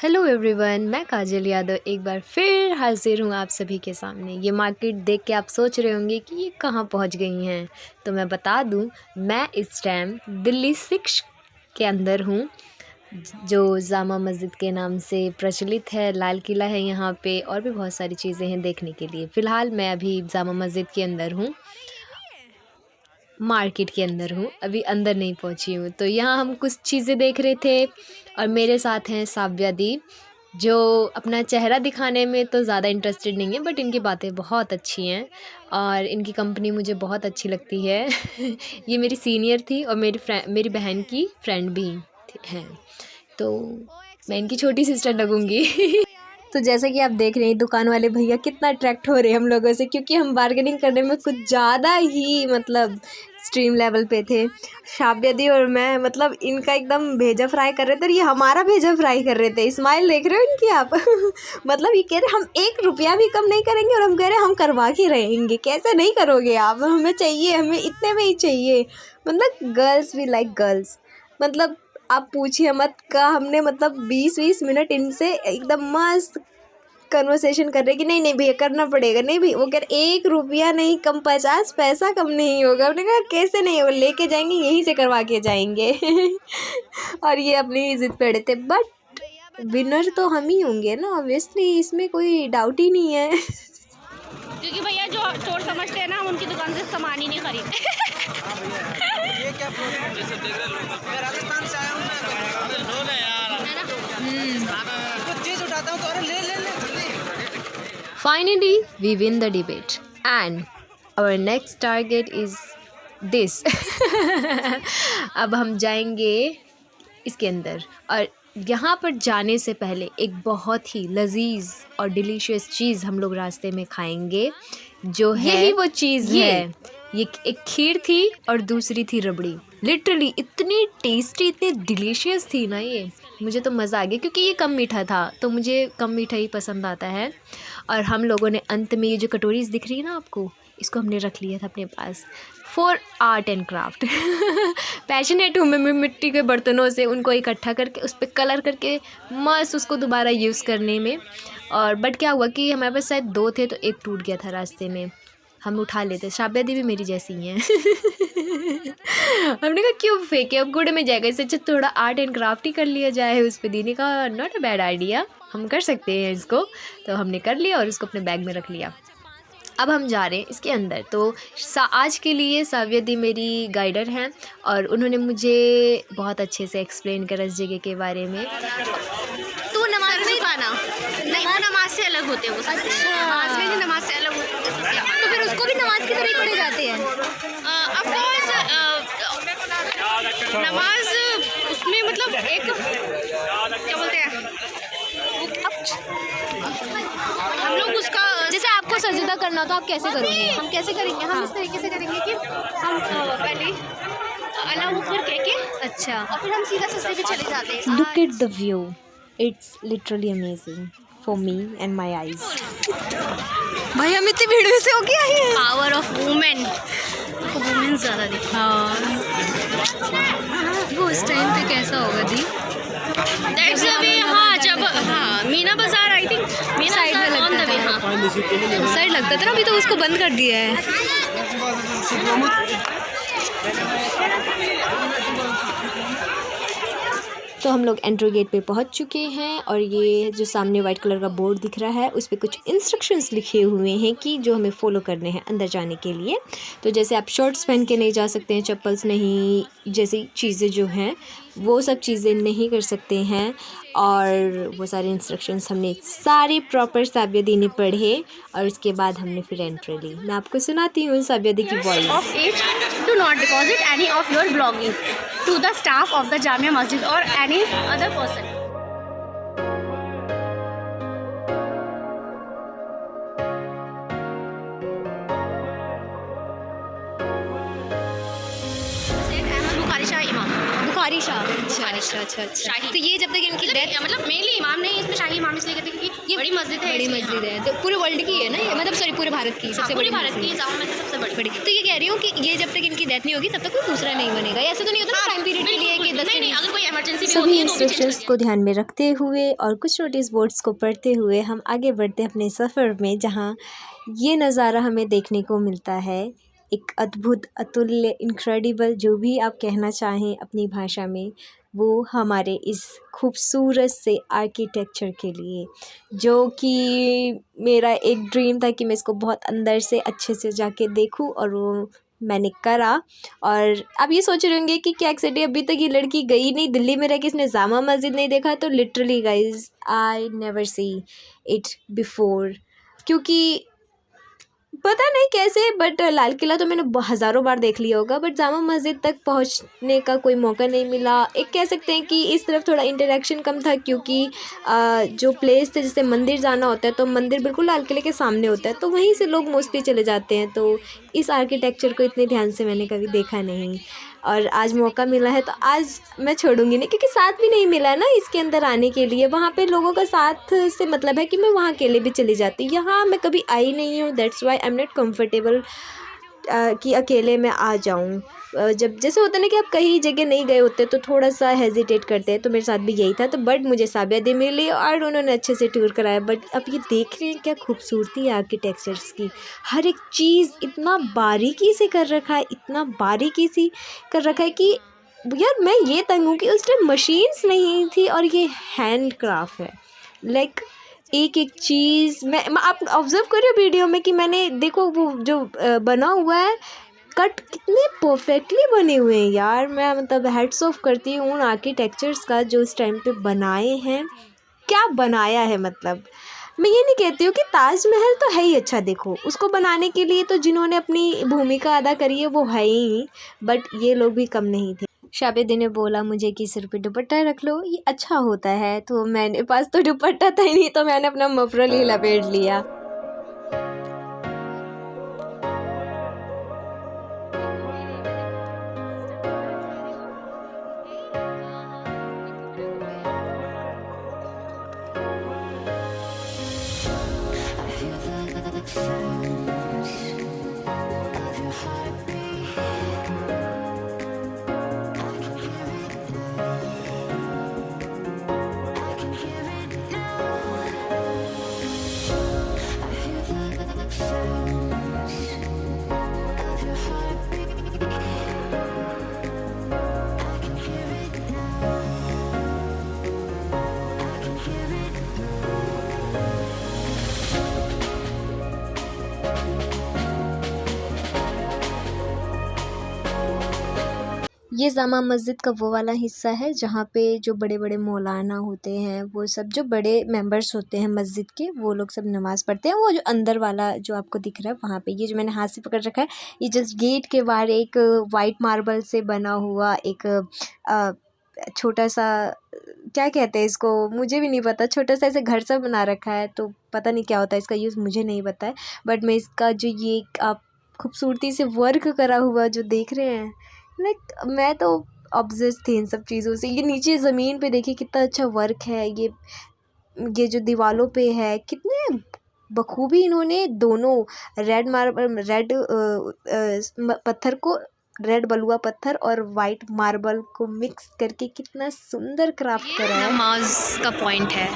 Hello everyone, मैं काजल यादव एक बार फिर हाजिर हूँ आप सभी के सामने। ये मार्केट देख के आप सोच रहे होंगे कि ये कहाँ पहुँच गई हैं, तो मैं बता दूँ, मैं इस टाइम दिल्ली 6 के अंदर हूँ, जो जामा मस्जिद के नाम से प्रचलित है। लाल किला है यहाँ पे और भी बहुत सारी चीज़ें हैं देखने के लिए। फ़िलहाल मैं अभी जामा मस्जिद के अंदर हूँ, मार्केट के अंदर हूँ, अभी अंदर नहीं पहुँची हूँ। तो यहाँ हम कुछ चीज़ें देख रहे थे और मेरे साथ हैं साव्या दी, जो अपना चेहरा दिखाने में तो ज़्यादा इंटरेस्टेड नहीं है, बट इनकी बातें बहुत अच्छी हैं और इनकी कंपनी मुझे बहुत अच्छी लगती है। ये मेरी सीनियर थी और मेरी बहन की फ्रेंड भी हैं, तो मैं इनकी छोटी सिस्टर लगूंगी। तो जैसा कि आप देख रहे हैं, दुकान वाले भैया कितना अट्रैक्ट हो रहे हैं हम लोगों से, क्योंकि हम बार्गेनिंग करने में कुछ ज़्यादा ही स्ट्रीम लेवल पे थे। शाव्या दी और मैं इनका एकदम भेजा फ्राई कर रहे थे और ये हमारा भेजा फ्राई कर रहे थे। स्माइल देख रहे हो इनकी आप। ये कह रहे हम 1 रुपया भी कम नहीं करेंगे और हम कह रहे हम करवा के रहेंगे। कैसे नहीं करोगे आप, हमें चाहिए, हमें इतने में ही चाहिए। Girls we like girls. आप पूछिए मत का हमने 20-20 मिनट इनसे एकदम मस्त कन्वर्सेशन कर रहे कि नहीं नहीं भैया करना पड़ेगा, नहीं भैया। वो कह रहे 1 रुपया नहीं कम, 50 पैसा कम नहीं होगा। हमने कहा कैसे नहीं होगा, लेके जाएंगे, यहीं से करवा के जाएंगे। और ये अपनी जिद पे अड़े थे, बट विनर तो हम ही होंगे ना, ऑब्वियसली, इसमें कोई डाउट ही नहीं है। क्योंकि भैया जो चोर समझते हैं ना, हम उनकी दुकान से सामान ही नहीं खरीदते। ये क्या जैसे देख रहे लोग, मैं राजस्थान से आया हूँ, कुछ चीज उठाता हूँ तो अरे ले ले ले। Finally, we win the debate and our next target is this. अब हम जाएंगे इसके अंदर और यहाँ पर जाने से पहले एक बहुत ही लजीज और डिलीशियस चीज़ हम लोग रास्ते में खाएंगे, जो है यही वो चीज़ है। ये एक खीर थी और दूसरी थी रबड़ी। लिटरली इतनी टेस्टी, इतनी डिलीशियस थी ना, ये मुझे तो मज़ा आ गया, क्योंकि ये कम मीठा था, तो मुझे कम मीठा ही पसंद आता है। और हम लोगों ने अंत में ये जो कटोरीज दिख रही है ना आपको, इसको हमने रख लिया था अपने पास for art and craft. Passionate हूँ मैं मिट्टी के बर्तनों से, उनको इकट्ठा करके उस पर कलर करके मस्त उसको दोबारा यूज़ करने में। और बट क्या हुआ कि हमारे पास शायद 2 थे, तो एक टूट गया था रास्ते में, हम उठा लेते। शाव्या दी भी मेरी जैसी ही हैं। हमने कहा क्यों फेंके, अब गुड़ में जाएगा, इससे अच्छा थोड़ा आर्ट एंड क्राफ्ट ही कर लिया जाए उस पर। दीदी का नॉट अ बैड आइडिया, हम कर सकते हैं इसको। तो हमने कर लिया और इसको अपने बैग में रख लिया। अब हम जा रहे हैं इसके अंदर। तो आज के लिए साव्या दी मेरी गाइडर हैं और उन्होंने मुझे बहुत अच्छे से एक्सप्लेन करा इस जगह के बारे में। तू नमाज नहीं खाना, नहीं वो नमाज से अलग होते हैं, वो नमाज में नमाज से अलग होते हैं, तो फिर उसको भी नमाज की तरह ही पढ़े जाते हैं। नमाज उसमें एक क्या बोलते हैं, हम लोग उसका, जैसे आपको सजदा करना तो आप कैसे करोगे? हम कैसे करेंगे, हम इस तरीके से करेंगे कि हम पहले अल्लाह ऊपर कह के, अच्छा, और फिर हम सीधा सजदे पे चले जाते हैं। Look at the view, it's literally amazing for me and my eyes. भाई हम इतनी भीड़ में से होके आई हैं। पावर ऑफ वुमेन, वुमेन ज़्यादा दिखा। हाँ, वो उस टाइम पे कैसा होगा दी? That's the way. हाँ, जब मीना बाजार, आई थिंक मीना साइड में बाजार ऑन द वे। हाँ, उस साइड लगता था ना, अभी तो उसको बंद कर दिया है। तो हम लोग एंट्री गेट पे पहुंच चुके हैं और ये जो सामने वाइट कलर का बोर्ड दिख रहा है, उस पर कुछ इंस्ट्रक्शंस लिखे हुए हैं कि जो हमें फॉलो करने हैं अंदर जाने के लिए। तो जैसे आप शॉर्ट्स पहन के नहीं जा सकते हैं, चप्पल्स नहीं, जैसी चीज़ें जो हैं वो सब चीज़ें नहीं कर सकते हैं। और वो सारे इंस्ट्रक्शंस हमने सारे प्रॉपर साव्या दी ने पढ़े और उसके बाद हमने फिर एंट्री ली। मैं आपको सुनाती हूँ साव्या दी की voice. of each, do not deposit any of your belongings to the staff of the Jamia Masjid or any other person. Bukhari Shah इमाम, बुखारी शाह। अच्छा अच्छा अच्छा अच्छा। शाही। तो ये जब तक इनकी डेथ, मेनली इमाम नहीं, इसमें शाही इमाम इसलिए कहते हैं क्योंकि ये बड़ी मस्जिद है बड़ी मस्जिद है, तो पूरे वर्ल्ड की है ना ये, मतलब सॉरी पूरे भारत की सबसे पूरे बड़ी भारत मस्जिद। की जामा मस्जिद सबसे बड़ी। तो ये कह रही हूँ कि ये जब तक इनकी डेथ नहीं होगी तब तक कोई दूसरा नहीं बनेगा, ऐसा तो नहीं होता टाइम पीरियड के लिए कि 10 नहीं, अगर कोई इमरजेंसी भी सभी होती है तो भी इंस्ट्रक्शंस को ध्यान में रखते हुए और कुछ नोटिस बोर्ड्स को पढ़ते हुए हम आगे बढ़ते हैं अपने सफ़र में, जहाँ ये नज़ारा हमें देखने को मिलता है, एक अद्भुत, अतुल्य, इनक्रेडिबल, जो भी आप कहना चाहें अपनी भाषा में, वो हमारे इस खूबसूरत से आर्किटेक्चर के लिए, जो कि मेरा एक ड्रीम था कि मैं इसको बहुत अंदर से अच्छे से जाके देखूं, और वो मैंने करा। और आप ये सोच रहे होंगे कि क्या एक्चुअली अभी तक ये लड़की गई नहीं दिल्ली में रह के इसने जामा मस्जिद नहीं देखा, तो literally guys I never see it before, क्योंकि पता नहीं कैसे, बट लाल किला तो मैंने हज़ारों बार देख लिया होगा, बट जामा मस्जिद तक पहुंचने का कोई मौका नहीं मिला। एक कह सकते हैं कि इस तरफ थोड़ा इंटरेक्शन कम था, क्योंकि जो प्लेस थे, जैसे मंदिर जाना होता है तो मंदिर बिल्कुल लाल किले के सामने होता है, तो वहीं से लोग मोस्टली चले जाते हैं, तो इस आर्किटेक्चर को इतने ध्यान से मैंने कभी देखा नहीं। और आज मौका मिला है तो आज मैं छोड़ूंगी नहीं, क्योंकि साथ भी नहीं मिला ना इसके अंदर आने के लिए, वहाँ पे लोगों का साथ से मतलब है कि मैं वहाँ अकेले भी चली जाती। यहाँ मैं कभी आई नहीं हूँ, that's why I am not comfortable कि अकेले मैं आ जाऊँ। जब जैसे होता है ना कि आप कहीं जगह नहीं गए होते तो थोड़ा सा हेजिटेट करते हैं, तो मेरे साथ भी यही था। तो बट मुझे साबिया दी मिली और उन्होंने अच्छे से टूर कराया। बट अब ये देख रहे हैं क्या खूबसूरती है आर्किटेक्चर्स की, हर एक चीज़ इतना बारीकी से कर रखा है, इतना बारीकी सी कर रखा है कि यार मैं ये तंग हूँ कि उस टाइम मशीन्स नहीं थी और ये हैंड क्राफ्ट है। लाइक एक एक चीज़ मैं आप ऑब्जर्व करिए वीडियो में कि मैंने देखो वो जो बना हुआ है, कट कितने परफेक्टली बने हुए हैं यार। मैं मतलब हेड्स ऑफ करती हूँ उन आर्किटेक्चर्स का जो उस टाइम पे बनाए हैं, क्या बनाया है। मतलब मैं ये नहीं कहती हूँ कि ताजमहल तो है ही अच्छा, देखो उसको बनाने के लिए तो जिन्होंने अपनी भूमिका अदा करी है वो है ही, बट ये लोग भी कम नहीं थे। शाबिदी ने बोला मुझे कि सिर पे दुपट्टा रख लो, ये अच्छा होता है, तो मेरे पास तो दुपट्टा था ही नहीं, तो मैंने अपना मफरल ही लपेट लिया। ये जामा मस्जिद का वो वाला हिस्सा है जहाँ पे जो बड़े बड़े मौलाना होते हैं, वो सब जो बड़े मेंबर्स होते हैं मस्जिद के, वो लोग सब नमाज़ पढ़ते हैं। वो जो अंदर वाला जो आपको दिख रहा है वहाँ पे, ये जो मैंने हाथ से पकड़ रखा है, ये जस्ट गेट के बाहर एक वाइट मार्बल से बना हुआ एक छोटा सा, क्या कहते हैं इसको, मुझे भी नहीं पता, छोटा सा ऐसे घर सा बना रखा है, तो पता नहीं क्या होता है इसका यूज़, मुझे नहीं पता है। बट मैं इसका जो ये आप खूबसूरती से वर्क करा हुआ जो देख रहे हैं, लाइक मैं तो ऑब्सेस्ड थी इन सब चीज़ों से। ये नीचे ज़मीन पे देखिए कितना अच्छा वर्क है, ये जो दीवालों पे है, कितने बखूबी इन्होंने दोनों रेड पत्थर को, रेड बलुआ पत्थर और वाइट मार्बल को मिक्स करके कितना सुंदर क्राफ्ट करा है। नमाज का पॉइंट है।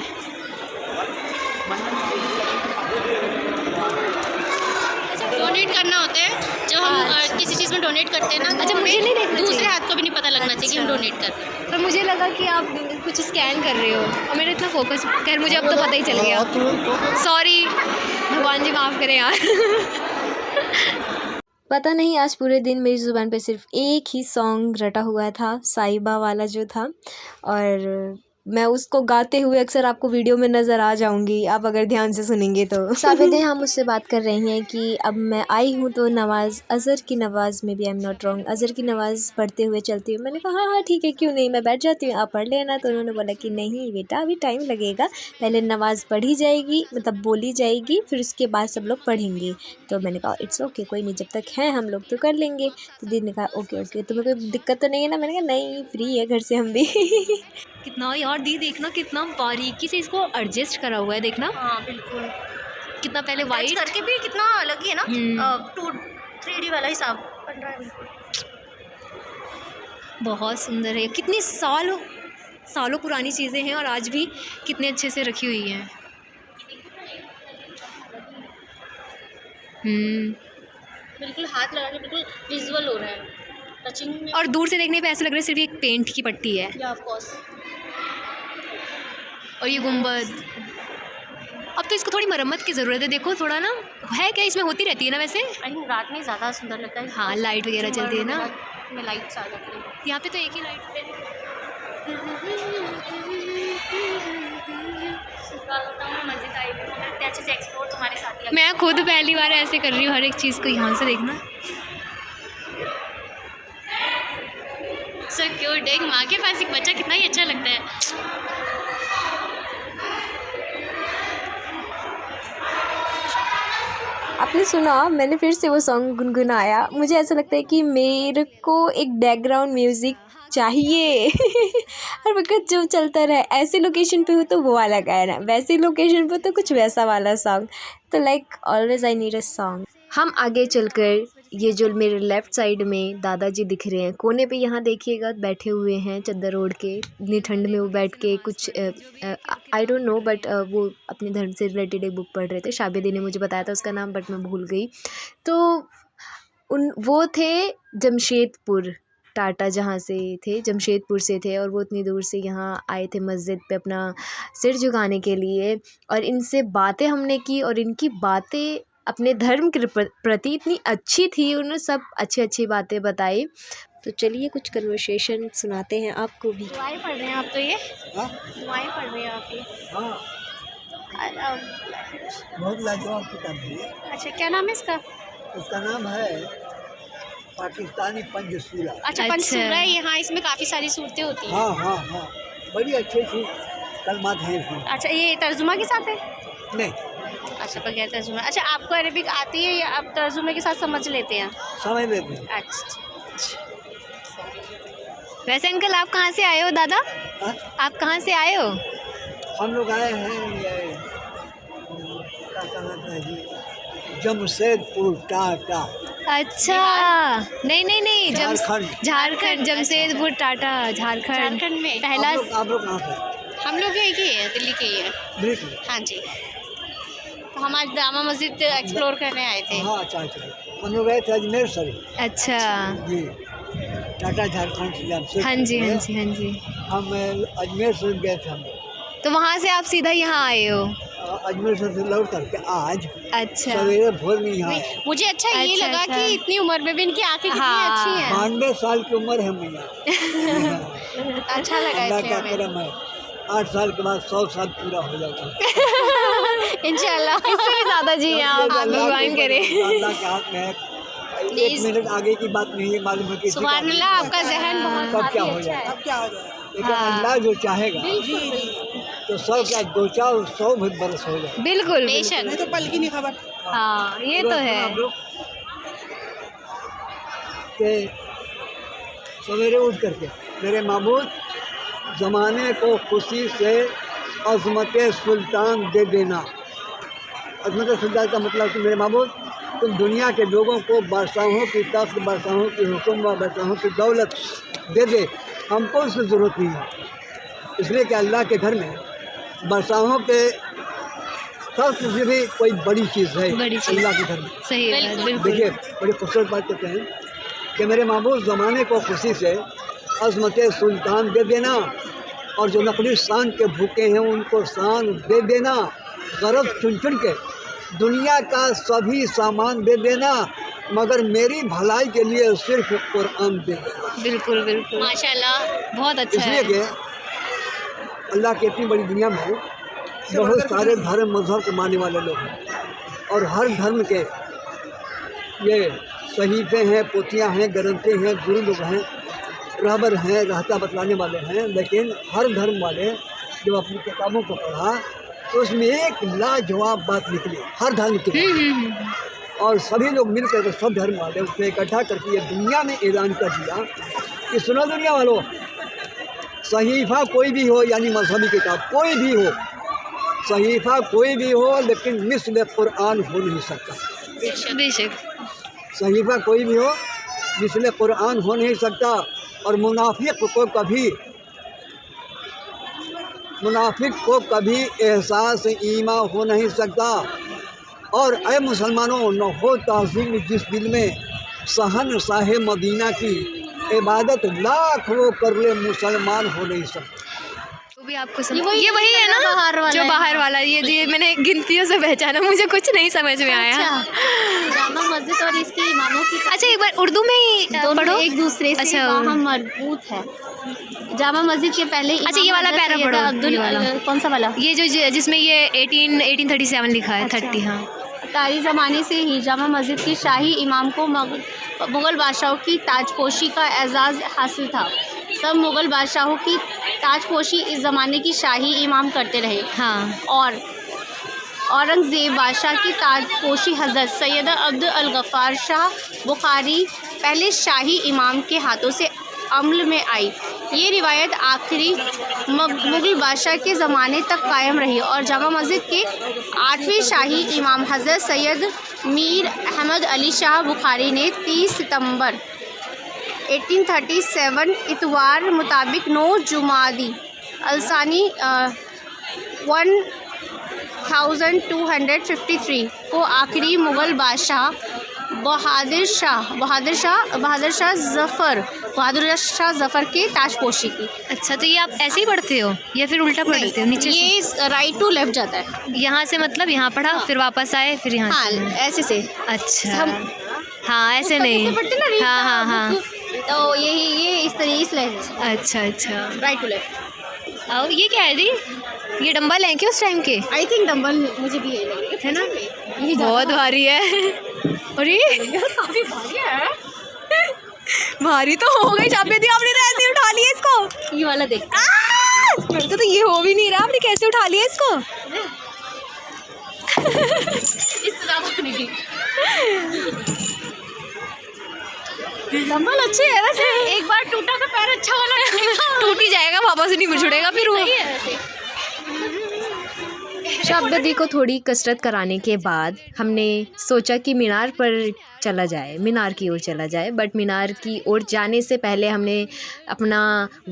डोनेट करना होता है जब हम किसी चीज़ में डोनेट करते हैं ना, अच्छा मुझे नहीं देखना दूसरे चाहिए। हाथ को भी नहीं पता लगना चाहिए कि हम डोनेट कर रहे हैं। पर मुझे लगा कि आप कुछ स्कैन कर रहे हो और मेरा इतना फोकस, खैर मुझे अब तो पता ही चल गया, सॉरी, भगवान जी माफ़ करें यार। पता नहीं आज पूरे दिन मेरी ज़ुबान पे सिर्फ एक ही सॉन्ग रटा हुआ था, साहिबा वाला जो था, और मैं उसको गाते हुए अक्सर आपको वीडियो में नज़र आ जाऊंगी, आप अगर ध्यान से सुनेंगे तो। साबिदे हम मुझसे बात कर रही हैं कि अब मैं आई हूँ तो नमाज़, अज़र की नमाज़ में भी आई एम नॉट रॉन्ग, अज़र की नमाज़ पढ़ते हुए चलती हूँ। मैंने कहा हाँ ठीक है, क्यों नहीं, मैं बैठ जाती हूँ, आप पढ़ लेना। तो उन्होंने बोला कि नहीं बेटा अभी टाइम लगेगा, पहले नमाज़ पढ़ी जाएगी, मतलब बोली जाएगी, फिर उसके बाद सब लोग पढ़ेंगे। तो मैंने कहा इट्स ओके, कोई नहीं, जब तक हैं हम लोग तो कर लेंगे। तो दीदी ने कहा ओके ओके, तुम्हें कोई दिक्कत तो नहीं है ना? मैंने कहा नहीं, फ्री है घर से हम भी। कितना यार दी, देखना कितना बारीकी से इसको एडजस्ट करा हुआ है, देखना हाँ बिल्कुल, कितना पहले वाइट वाइट करके भी कितना अलग ही है ना, 3D वाला हिसाब बन रहा है बिल्कुल। बहुत सुंदर है। कितनी सालों पुरानी चीज़ें हैं और आज भी कितने अच्छे से रखी हुई हैं। बिल्कुल हाथ लगा के बिल्कुल विजुअल हो रहा है, टचिंग में। और दूर से देखने पे ऐसा लग रहा है सिर्फ एक पेंट की पट्टी है। या ऑफ कोर्स। और ये गुंबद, अब तो इसको थोड़ी मरम्मत की ज़रूरत है। देखो थोड़ा ना, है क्या इसमें होती रहती है ना वैसे। आई थिंक रात में ज़्यादा सुंदर लगता है। हाँ, लाइट वगैरह चलती है ना, में लाइट्स आ जाती है। यहाँ पे तो एक ही लाइट है। मस्जिद आई हुई है, इतने अच्छे से एक्सप्लोर तुम्हारे साथ ही। मैं खुद पहली बार ऐसे कर रही हूँ, हर एक चीज़ को यहाँ से देखना। सो क्यूट, एक माँ के पास एक बच्चा कितना ही अच्छा लगता है। आपने सुना, मैंने फिर से वो सॉन्ग गुनगुनाया। मुझे ऐसा लगता है कि मेरे को एक बैकग्राउंड म्यूज़िक चाहिए हर वक्त जो चलता रहे। ऐसी लोकेशन पे हो तो वो वाला गाना, वैसी लोकेशन पे तो कुछ वैसा वाला सॉन्ग। तो like always I need a song. हम आगे चलकर, ये जो मेरे लेफ़्ट साइड में दादाजी दिख रहे हैं कोने पे, यहाँ देखिएगा बैठे हुए हैं चद्दर ओढ़ के। इतनी ठंड में वो बैठ के कुछ आई डोंट नो, बट वो अपने धर्म से रिलेटेड एक बुक पढ़ रहे थे। शाबिया ने मुझे बताया था उसका नाम, बट मैं भूल गई। तो वो थे जमशेदपुर टाटा, जहाँ से थे, जमशेदपुर से थे, और वो इतनी दूर से यहाँ आए थे मस्जिद पे अपना सिर झुकाने के लिए। और इनसे बातें हमने की, और इनकी बातें अपने धर्म के प्रति इतनी अच्छी थी, उन्होंने सब अच्छी अच्छी बातें बताई। तो चलिए कुछ कन्वर्सेशन सुनाते हैं आपको भी। दुआएं पढ़ रहे हैं आप तो, ये हाँ दुआएं पढ़ रहे हैं आप ये। हाँ, बहुत लाजवाब किताब है। अच्छा, क्या नाम है इसका? उसका नाम है पाकिस्तानी पंचसूरा। अच्छा, पंचसूरा है ये। हाँ, इसमें काफ़ी सारी सूरतें होती हैं। हाँ हाँ हाँ, बड़ी अच्छी अच्छी कलमात हैं इसमें। अच्छा, ये तर्जुमा के साथ है? नहीं, अच्छा, बगैर तर्जुमा। अच्छा, आपको अरबिक आती है या आप तर्जुमे के साथ समझ लेते हैं? समझ लेते हैं। अच्छा। वैसे अंकल आप कहाँ से आए हो दादा? हाँ? आप कहाँ से आए हो? हम लोग आए हैं ये क्या कहना है जी, जमशेदपुर टाटा। अच्छा, नहीं झारखंड, जमशेदपुर टाटा झारखंड में। पहला। आप लोग कहाँ से? हम लोग एक ही है, दिल्ली के ही है। बिल्कुल। हाँ जी, तो हम आज जामा मस्जिद एक्सप्लोर करने आए थे। हाँ अच्छा, हम लोग गए थे अजमेर शरीफ। अच्छा जी, टाटा झारखंड से जमशेदपुर। हाँ जी हाँ जी हाँ जी। हम अजमेर शरीफ गए थे हम लोग। तो वहाँ से आप सीधा यहाँ आए हो? अजमेर से लौट करके आज अच्छा, सवेरे भोर में यहाँ। मुझे अच्छा ये अच्छा, लगा अच्छा। कि इतनी उम्र में भी इनकी आंखें कितनी हाँ। अच्छी हैं। 92 साल की उम्र है मैया। अच्छा लगा अल्लाह इसलिए का हमें। करम है, 8 साल के बाद 100 साल पूरा हो जाएगा इंशाल्लाह। इससे भी ज़्यादा जी आप भगवान करे। अल्लाह के हाथ में है। 1 मिनट आगे की बात नहीं है, मालूम है कि सुभान अल्लाह, आपका जहन बहुत कब क्या काफी हो अच्छा जाए, है। अब क्या हो जाए। लेकिन अल्लाह जो चाहेगा तो 100 क्या 200 बरस हो जाए। बिल्कुल बेशक। नहीं तो पल की नहीं खबर। हाँ, ये तो है। आप लोग के सवेरे उठ करके मेरे मामूद ज़माने को खुशी से अज़मत सुल्तान दे देना। अज़मत सुल्तान का मतलब कि मेरे मामूद, तुम दुनिया के लोगों को बादशाहों की तख्त, बादशाहों की हुक्म, बादशाहों की दौलत दे दे। हमको उसकी ज़रूरत नहीं है, इसलिए कि अल्लाह के घर में बादशाहों के तख्त से भी कोई बड़ी चीज़ है अल्लाह के घर में। सही बात, बिल्कुल। देखिए, बड़ी खूबसूरत बात कहते हैं कि मेरे महबूब ज़माने को खुशी से अज़मत सुल्तान दे देना, और जो नकली शान के भूखे हैं उनको शान दे देना। गरज चुन चुन के दुनिया का सभी सामान दे देना, मगर मेरी भलाई के लिए सिर्फ कुरान दे देना। बिल्कुल बिल्कुल, माशाल्लाह, बहुत अच्छा इसलिए है। कि अल्लाह की इतनी बड़ी दुनिया में बहुत सारे धर्म मजहब के मानने वाले लोग हैं, और हर धर्म के ये सहीफे हैं, पोथियाँ हैं, ग्रंथें हैं, गुरु लोग हैं, रहबर हैं, रहता बतलाने वाले हैं। लेकिन हर धर्म वाले जब अपनी किताबों को पढ़ा तो उसमें एक लाजवाब बात निकली, हर धर्म की। और सभी लोग मिलकर के, सब धर्म वाले उसमें इकट्ठा करके ये दुनिया में ऐलान कर दिया कि सुनो दुनिया वालों, सहीफ़ा कोई भी हो, यानी मजहबी किताब कोई भी हो, सहीफ़ा कोई भी हो, लेकिन मिस्ल कुरान हो नहीं सकता। बेशक। सहीफ़ा कोई भी हो, मिस्ल कुरान हो नहीं सकता। और मुनाफिक को कभी एहसास ईमा हो नहीं सकता। और ऐ मुसलमानों, न हो ताज़ीम जिस दिल में सहन साहे मदीना की, इबादत लाख वो कर ले, मुसलमान हो नहीं सकता। तो भी आपको ये वही है ना जो बाहर वाला, ये मैंने गिनतियों से पहचाना, मुझे कुछ नहीं समझ में आया। जामा मस्जिद और इसके इमामों की अच्छा, एक बार उर्दू में ही पढ़ो। एक दूसरे से अच्छा, वहाँ मरबूत है। जामा मस्जिद के पहले अच्छा, ये वाला पैरा पढ़ो। ये वाला कौन सा वाला? ये जो जिसमें ये 1837 लिखा है। 30। हाँ। तारी ज़माने से ही जामा मस्जिद के शाही इमाम को मुग़ल बादशाहों की ताजपोशी का एजाज़ हासिल था। सब मुग़ल बादशाहों की ताजपोशी इस ज़माने की शाही इमाम करते रहे। हाँ। और औरंगज़ेब बादशाह की ताजपोशी हज़रत सैयद अब्द अल गफ़ार शाह बुखारी पहले शाही इमाम के हाथों से अमल में आई। ये रिवायत आखिरी मुग़ल बादशाह के ज़माने तक कायम रही और जामा मस्जिद के 8वें शाही इमाम हज़रत सैयद मीर अहमद अली शाह बुखारी ने 30 सितंबर 1837 इतवार मुताबिक 9 जुमादी अलसानी 1253 को आखिरी मुग़ल बादशाह बहादुर शाह ज़फ़र के ताजपोशी की। अच्छा, तो ये आप ऐसे ही पढ़ते हो या फिर उल्टा पढ़ते हो? नीचे ये राइट टू लेफ्ट जाता है। यहाँ से, मतलब यहाँ पढ़ा, हाँ। फिर वापस आए, फिर यहाँ हाँ, से। ऐसे से। अच्छा। हम हाँ, ऐसे नहीं। हाँ हाँ हाँ। तो ये इस तरीके से। अच्छा अच्छा। Right to left. और ये क्या है जी? ये डंबल हैं क्या उस टाइम के? आई थिंक डंबल मुझे भी यही लग रही है ना? ये बहुत भारी है। अरे काफी भारी है। भारी तो हो गई, चापे दी आपने, तो ऐसे उठा लिया इसको। ये वाला देख। मेरे से तो ये हो भी नहीं रहा, आपने कैसे उठा लिया इसको? इससे ज़्यादा नहीं। डंबल अच्छे है वैसे। एक बार टूटा तो पैर अच्छा वाला टूट ही जाएगा, वापस नहीं जुड़ेगा फिर वो। शाबदी को थोड़ी कसरत कराने के बाद हमने सोचा कि मीनार पर चला जाए, मीनार की ओर चला जाए। बट मीनार की ओर जाने से पहले हमने अपना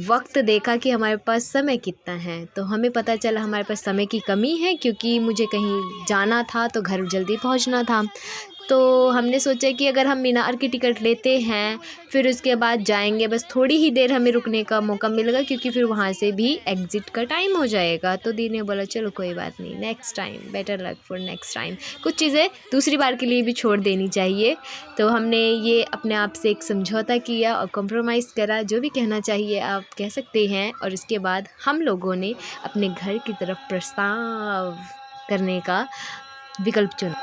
वक्त देखा कि हमारे पास समय कितना है। तो हमें पता चला हमारे पास समय की कमी है, क्योंकि मुझे कहीं जाना था तो घर जल्दी पहुंचना था। तो हमने सोचा कि अगर हम मीनार की टिकट लेते हैं, फिर उसके बाद जाएंगे, बस थोड़ी ही देर हमें रुकने का मौका मिलेगा, क्योंकि फिर वहाँ से भी एग्ज़िट का टाइम हो जाएगा। तो दी ने बोला चलो कोई बात नहीं, next time, better luck for next time. कुछ चीज़ें दूसरी बार के लिए भी छोड़ देनी चाहिए। तो हमने ये अपने आप से एक समझौता किया और कॉम्प्रोमाइज़ करा। जो भी कहना चाहिए आप कह सकते हैं। और इसके बाद हम लोगों ने अपने घर की तरफ प्रस्ताव करने का विकल्प चुना।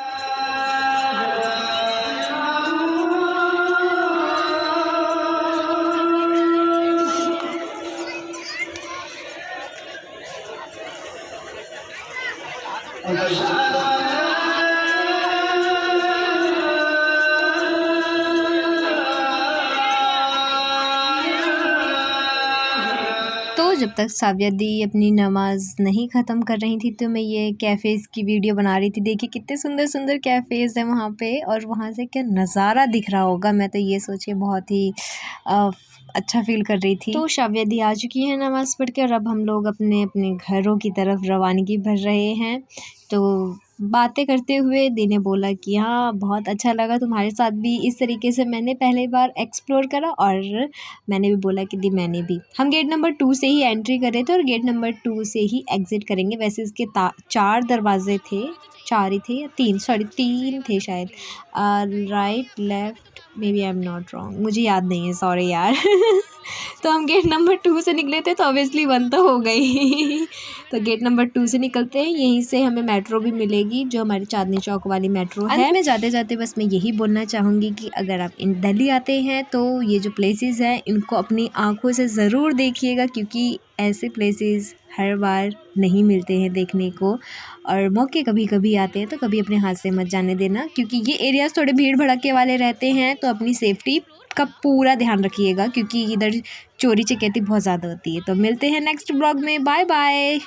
तो जब तक साबिया दी अपनी नमाज़ नहीं ख़त्म कर रही थी, तो मैं ये कैफ़ेज़ की वीडियो बना रही थी। देखिए कितने सुंदर सुंदर कैफ़ेज़ हैं वहाँ पे, और वहाँ से क्या नज़ारा दिख रहा होगा। मैं तो ये सोच के बहुत ही अच्छा फ़ील कर रही थी। तो साबिया दी आ चुकी है नमाज़ पढ़ के, और अब हम लोग अपने अपने घरों की तरफ रवानगी भर रहे हैं। तो बातें करते हुए दी ने बोला कि हाँ बहुत अच्छा लगा तुम्हारे साथ भी, इस तरीके से मैंने पहली बार एक्सप्लोर करा। और मैंने भी बोला कि दी मैंने भी। हम गेट नंबर 2 से ही एंट्री कर रहे थे और गेट नंबर 2 से ही एग्ज़िट करेंगे। वैसे इसके 4 दरवाजे थे, 4 ही थे या 3, सॉरी 3 थे शायद। Right left, maybe I am not wrong, मुझे याद नहीं है, सॉरी यार। तो हम गेट नंबर 2 से निकले थे, तो ऑब्वियसली 1 तो हो गई। तो गेट नंबर 2 से निकलते हैं। यहीं से हमें मेट्रो भी मिलेगी, जो हमारी चांदनी चौक वाली मेट्रो है। अंत में जाते जाते बस मैं यही बोलना चाहूँगी कि अगर आप इन दिल्ली आते हैं तो ये जो प्लेसेस हैं इनको अपनी आँखों से ज़रूर देखिएगा, क्योंकि ऐसे प्लेसेस हर बार नहीं मिलते हैं देखने को। और मौके कभी कभी आते हैं, तो कभी अपने हाथ से मत जाने देना, क्योंकि ये एरियाज़ थोड़े भीड़ भड़के वाले रहते हैं। तो अपनी सेफ्टी का पूरा ध्यान रखिएगा, क्योंकि इधर चोरी चकैती बहुत ज़्यादा होती है। तो मिलते हैं नेक्स्ट ब्लॉग में, बाय बाय।